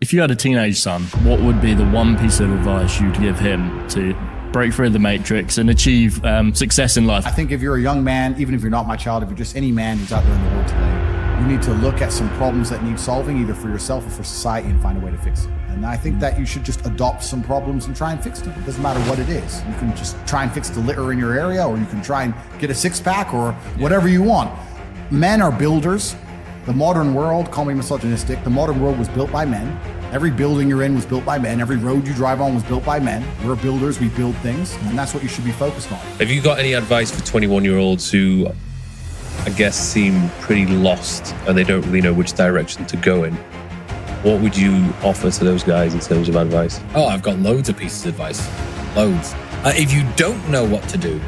If you had a teenage son, what would be the one piece of advice you'd give him to break through the matrix and achieve success in life? I think if you're a young man, even if you're not my child, if you're just any man who's out there in the world today, you need to look at some problems that need solving, either for yourself or for society, and find a way to fix it. And I think that you should just adopt some problems and try and fix them. It doesn't matter what it is. You can just try and fix the litter in your area, or you can try and get a six-pack, or whatever you want. Men are builders. The modern world, call me misogynistic, the modern world was built by men. Every building you're in was built by men. Every road you drive on was built by men. We're builders, we build things, and that's what you should be focused on. Have you got any advice for 21-year-olds who, I guess, seem pretty lost and they don't really know which direction to go in? What would you offer to those guys in terms of advice? Oh, I've got loads of pieces of advice. Loads. If you don't know what to do,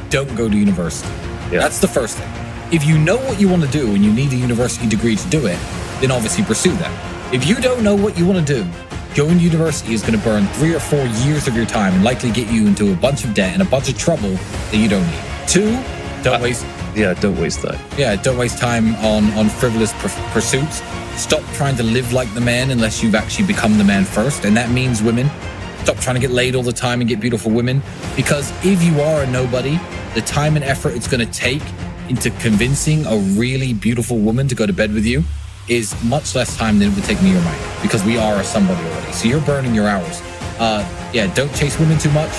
don't go to university. Yeah. That's the first thing. If you know what you want to do and you need a university degree to do it, then obviously pursue that. If you don't know what you want to do, going to university is going to burn 3 or 4 years of your time and likely get you into a bunch of debt and a bunch of trouble that you don't need. 2, don't waste that. Yeah, don't waste time on frivolous pursuits. Stop trying to live like the man unless you've actually become the man first. And that means women. Stop trying to get laid all the time and get beautiful women. Because if you are a nobody, the time and effort it's going to take into convincing a really beautiful woman to go to bed with you is much less time than it would take me or Mike, because we are a somebody already. So you're burning your hours. Don't chase women too much.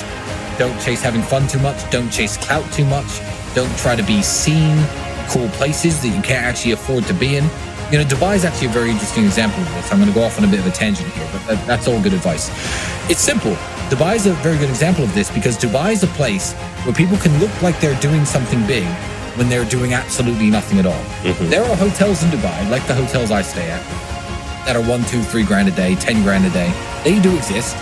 Don't chase having fun too much. Don't chase clout too much. Don't try to be seen cool places that you can't actually afford to be in. You know, Dubai is actually a very interesting example of this. I'm going to go off on a bit of a tangent here, but that's all good advice. It's simple. Dubai is a very good example of this because Dubai is a place where people can look like they're doing something big when they're doing absolutely nothing at all. Mm-hmm. There are hotels in Dubai, like the hotels I stay at, that are 1, 2, 3 grand a day, 10 grand a day. They do exist.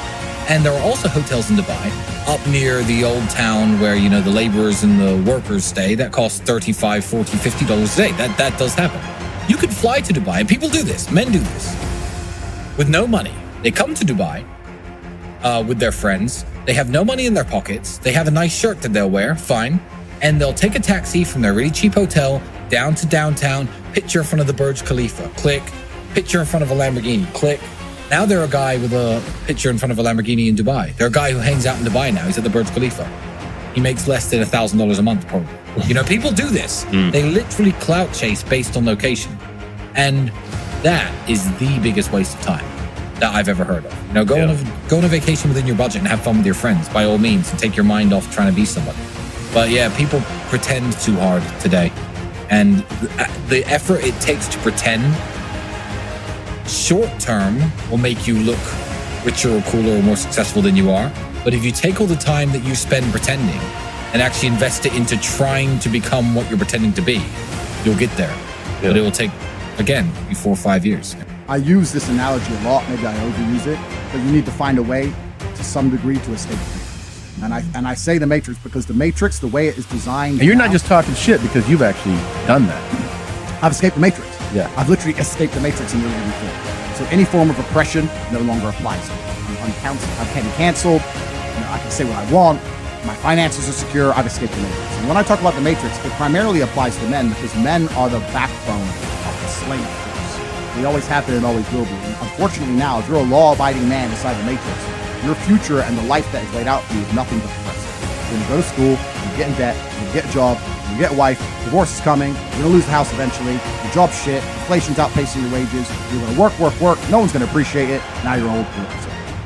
And there are also hotels in Dubai up near the old town where, you know, the laborers and the workers stay that cost $35, $40, $50 a day. That does happen. You could fly to Dubai, and people do this. Men do this with no money. They come to Dubai with their friends. They have no money in their pockets. They have a nice shirt that they'll wear, fine. And they'll take a taxi from their really cheap hotel down to downtown, picture in front of the Burj Khalifa, click, picture in front of a Lamborghini, click. Now they're a guy with a picture in front of a Lamborghini in Dubai. They're a guy who hangs out in Dubai now. He's at the Burj Khalifa. He makes less than $1,000 a month, probably. You know, people do this. They literally clout chase based on location. And that is the biggest waste of time that I've ever heard of. You know, go on a vacation within your budget and have fun with your friends, by all means, and take your mind off trying to be somebody. But yeah, people pretend too hard today. And the effort it takes to pretend short term will make you look richer or cooler or more successful than you are. But if you take all the time that you spend pretending and actually invest it into trying to become what you're pretending to be, you'll get there. Yeah. But it will take, again, maybe 4 or 5 years. I use this analogy a lot, maybe I overuse it, but you need to find a way to some degree to escape the matrix. And I say the matrix because the matrix, the way it is designed. And you're not just talking shit because you've actually done that. I've escaped the matrix. Yeah. I've literally escaped the matrix in every form. So any form of oppression no longer applies. I'm can't be canceled. You know, I can say what I want. My finances are secure. I've escaped the matrix. And when I talk about the matrix, it primarily applies to men because men are the backbone of the slave force. They always have been and always will be. And unfortunately now, if you're a law-abiding man inside the matrix, your future and the life that is laid out for you is nothing but depressing. You're going to go to school, you get in debt, you get a job, you get a wife, divorce is coming, you're going to lose the house eventually, your job's shit, inflation's outpacing your wages, you're going to work, no one's going to appreciate it, now you're old.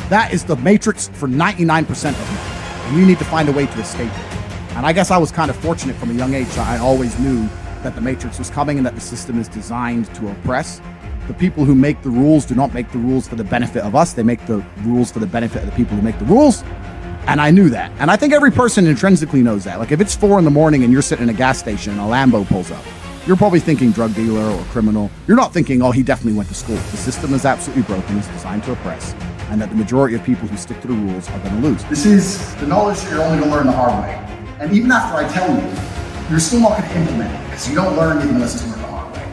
That is the matrix for 99% of men, and you need to find a way to escape it. And I guess I was kind of fortunate from a young age. I always knew that the matrix was coming and that the system is designed to oppress. The people who make the rules do not make the rules for the benefit of us. They make the rules for the benefit of the people who make the rules. And I knew that. And I think every person intrinsically knows that. Like if it's 4 a.m. and you're sitting in a gas station and a Lambo pulls up, you're probably thinking drug dealer or criminal. You're not thinking, oh, he definitely went to school. The system is absolutely broken. It's designed to oppress. And that the majority of people who stick to the rules are going to lose. This is the knowledge that you're only going to learn the hard way. And even after I tell you, you're still not going to implement it because you don't learn even unless it's learned the hard way.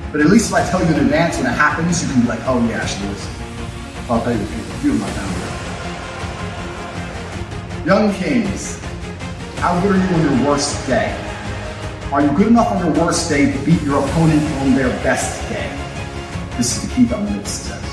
But at least if I tell you in advance when it happens, you can be like, oh yeah, actually listen. I'll tell you a few of my down here. Young kings, how good are you on your worst day? Are you good enough on your worst day to beat your opponent on their best day? This is the key to unlimited success.